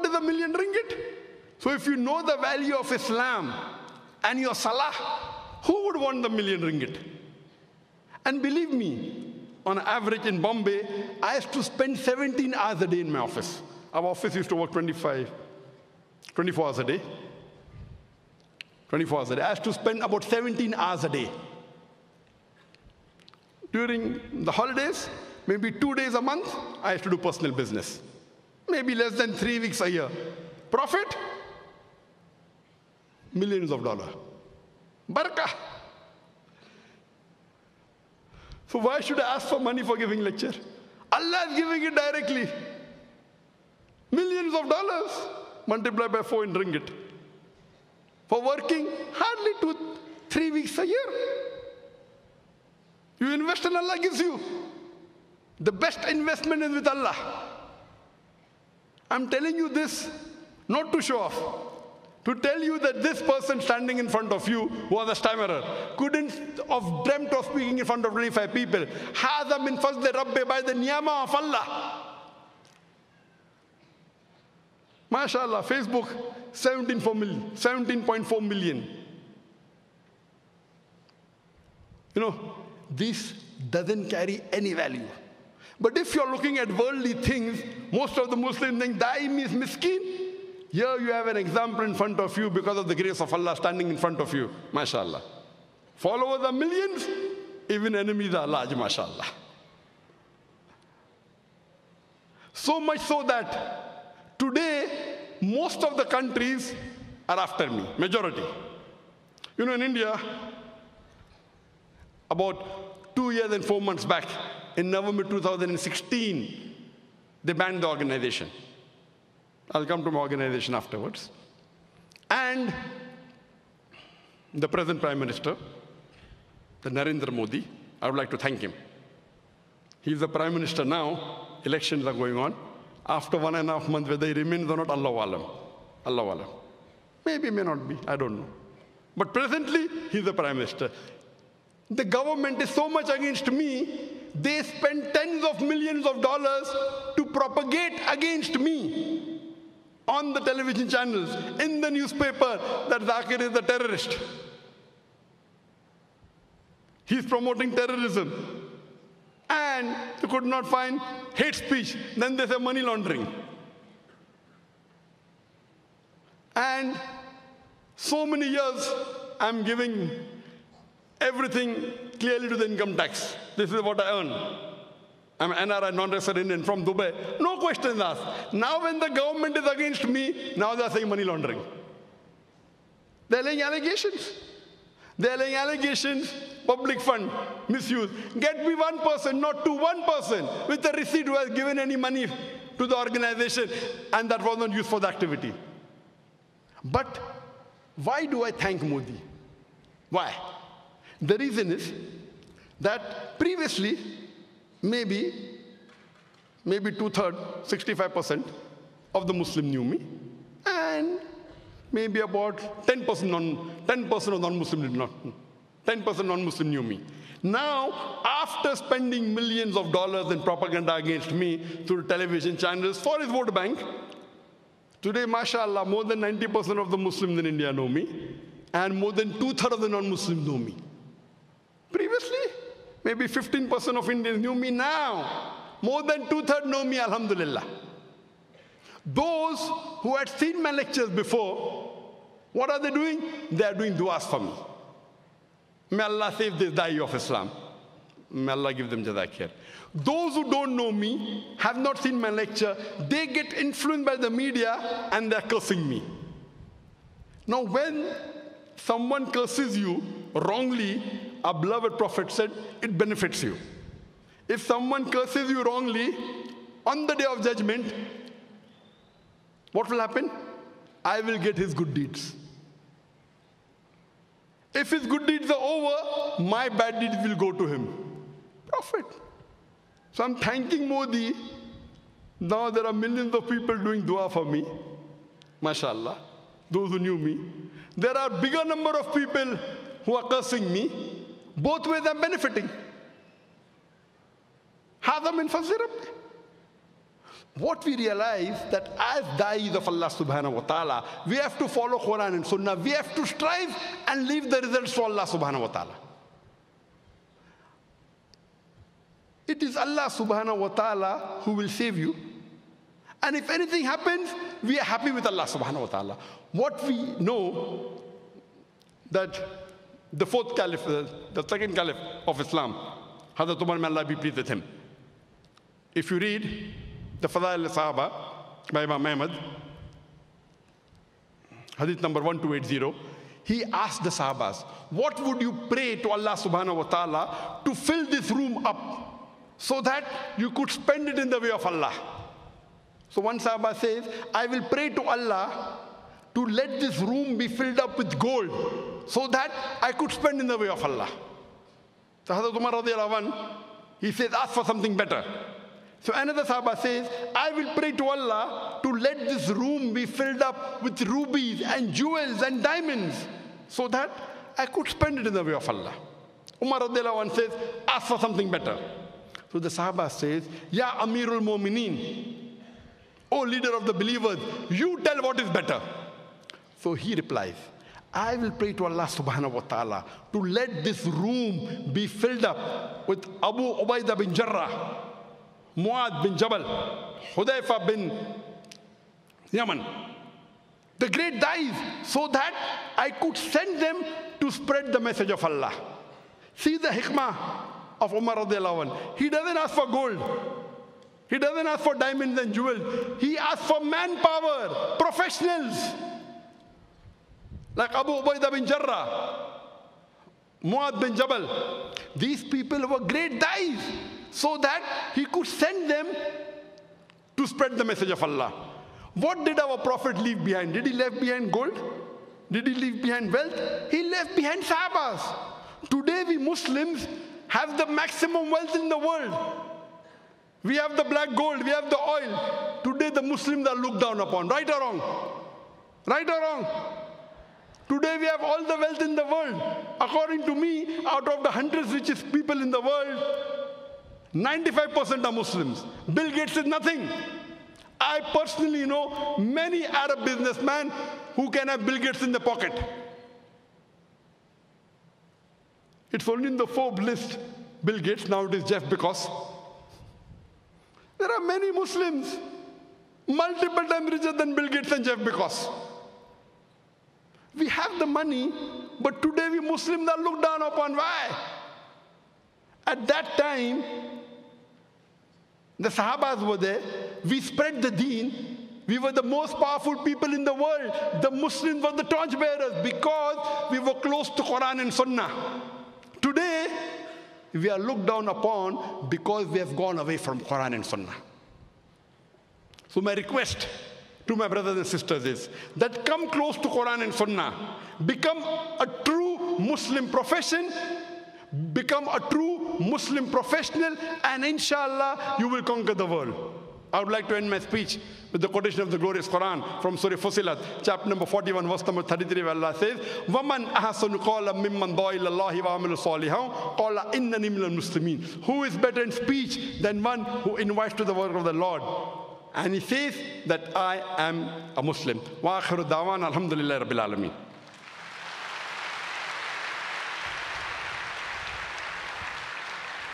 is a million ringgit? So if you know the value of Islam and your salah, who would want the million ringgit? And believe me, on average in Bombay, I used to spend 17 hours a day in my office. Our office used to work 24 hours a day. 24 hours a day. I used to spend about 17 hours a day. During the holidays, maybe 2 days a month, I used to do personal business. Maybe less than 3 weeks a year. Profit? Millions of dollars. Barakah. So why should I ask for money for giving lecture? Allah is giving it directly. Millions of dollars multiplied by 4 in ringgit. For working hardly 2-3 weeks a year. You invest and Allah gives you. The best investment is with Allah. I'm telling you this not to show off, to tell you that this person standing in front of you was a stammerer, couldn't have dreamt of speaking in front of 25 people. Hadha min fazli Rabbi, by the niyama of Allah. MashaAllah, Facebook, 17.4 million. You know, this doesn't carry any value. But if you're looking at worldly things, most of the Muslims think daim is miskin. Here you have an example in front of you because of the grace of Allah standing in front of you. MashaAllah. Followers are millions, even enemies are large, MashaAllah. So much so that today, most of the countries are after me, majority. You know, in India, about 2 years and 4 months back, in November 2016, they banned the organization. I'll come to my organization afterwards. And the present Prime Minister, the Narendra Modi, I would like to thank him. He's the Prime Minister now. Elections are going on. After 1.5 months, whether he remains or not, Allahu Alam. Allahu Alam. Maybe, may not be, I don't know. But presently, he's the Prime Minister. The government is so much against me, they spend tens of millions of dollars to propagate against me on the television channels, in the newspaper, that Zakir is a terrorist. He's promoting terrorism. And you could not find hate speech. Then they say money laundering. And so many years, I'm giving everything clearly to the income tax. This is what I earn. I'm an NRI, non-resident Indian from Dubai. No questions asked. Now when the government is against me, now they're saying money laundering. They're laying allegations. They're laying allegations, public fund, misuse. Get me one person, not to one person, with a receipt who has given any money to the organization, and that was not used for the activity. But why do I thank Modi? Why? The reason is that previously, maybe 2/3, 65% of the Muslim knew me, and maybe about 10% of non-Muslim did not. 10% non-Muslim knew me. Now, after spending millions of dollars in propaganda against me through television channels for his vote bank, today, mashallah, more than 90% of the Muslims in India know me, and more than 2/3 of the non-Muslims know me. Previously, maybe 15% of Indians knew me. Now, more than 2/3 know me, alhamdulillah. Those who had seen my lectures before, what are they doing? They are doing du'as for me. May Allah save this da'i of Islam. May Allah give them Zakir. Those who don't know me, have not seen my lecture, they get influenced by the media and they're cursing me. Now, when someone curses you wrongly, our beloved Prophet said, it benefits you. If someone curses you wrongly, on the day of judgment, what will happen? I will get his good deeds. If his good deeds are over, my bad deeds will go to him. Prophet. So I'm thanking Modi. Now there are millions of people doing dua for me. MashaAllah. Those who knew me. There are bigger number of people who are cursing me. Both ways I'm benefiting. Hadha min fazli Rabbi. what we realize that as da'is of Allah subhanahu wa ta'ala, we have to follow Quran and Sunnah. We have to strive and leave the results to Allah subhanahu wa ta'ala. It is Allah subhanahu wa ta'ala who will save you. And if anything happens, we are happy with Allah subhanahu wa ta'ala. What we know, that the fourth caliph, the second caliph of Islam, Hazrat Umar, may Allah be pleased with him. If you read the Fadail al-Sahaba by Imam Ahmad, hadith number 1280, he asked the Sahabas, what would you pray to Allah subhanahu wa ta'ala to fill this room up so that you could spend it in the way of Allah? So one Sahaba says, I will pray to Allah to let this room be filled up with gold so that I could spend in the way of Allah. So Hazrat Umar radiallahu anhu, he says, ask for something better. So another Sahaba says, I will pray to Allah to let this room be filled up with rubies and jewels and diamonds so that I could spend it in the way of Allah. Umar radiallahu anhu says, ask for something better. So the Sahaba says, Ya Amirul Mu'mineen, O leader of the believers, you tell what is better. So he replies, I will pray to Allah subhanahu wa ta'ala to let this room be filled up with Abu Ubaidah bin Jarrah, Muad bin Jabal, Hudayfa bin Yaman, the great da'is, so that I could send them to spread the message of Allah. See the hikmah of Umar radiallahu anhu. He doesn't ask for gold. He doesn't ask for diamonds and jewels. He asks for manpower, professionals. Like Abu Ubaidah bin Jarrah, Muad bin Jabal. These people were great da'is, so that he could send them to spread the message of Allah. What did our Prophet leave behind? Did he leave behind gold? Did he leave behind wealth? He left behind Sahabas. Today we Muslims have the maximum wealth in the world. We have the black gold, we have the oil. Today the Muslims are looked down upon. Right or wrong? Right or wrong? Today we have all the wealth in the world. According to me, out of the 100 richest people in the world, 95% are Muslims. Bill Gates is nothing. I personally know many Arab businessmen who can have Bill Gates in the pocket. It's only in the Forbes list, Bill Gates, now it is Jeff Bezos. There are many Muslims, multiple times richer than Bill Gates and Jeff Bezos. We have the money, but today we Muslims are looked down upon. Why? At that time, the Sahabas were there. We spread the deen. We were the most powerful people in the world. The Muslims were the torchbearers because we were close to Quran and Sunnah. Today, we are looked down upon because we have gone away from Quran and Sunnah. So my request to my brothers and sisters is that come close to Quran and Sunnah. Become a true Muslim profession. Become a true Muslim professional, and inshallah you will conquer the world. I would like to end my speech with the quotation of the glorious Quran from Surah Fussilat, chapter number 41, verse number 33, where Allah says, وَمَنْ أَحْسَنُ قَوْلًا مِمَّنْ دَعَا إِلَى اللَّهِ وَعَمِلَ صَالِحًا قَالَ إِنَّنِي مِنَ الْمُسْلِمِينَ. Who is better in speech than one who invites to the work of the Lord? And he says that I am a Muslim. وَآخِرُ دَعْوَانَ الْحَمْدُ لِلَّهِ رَبِّ الْعَالَمِينَ.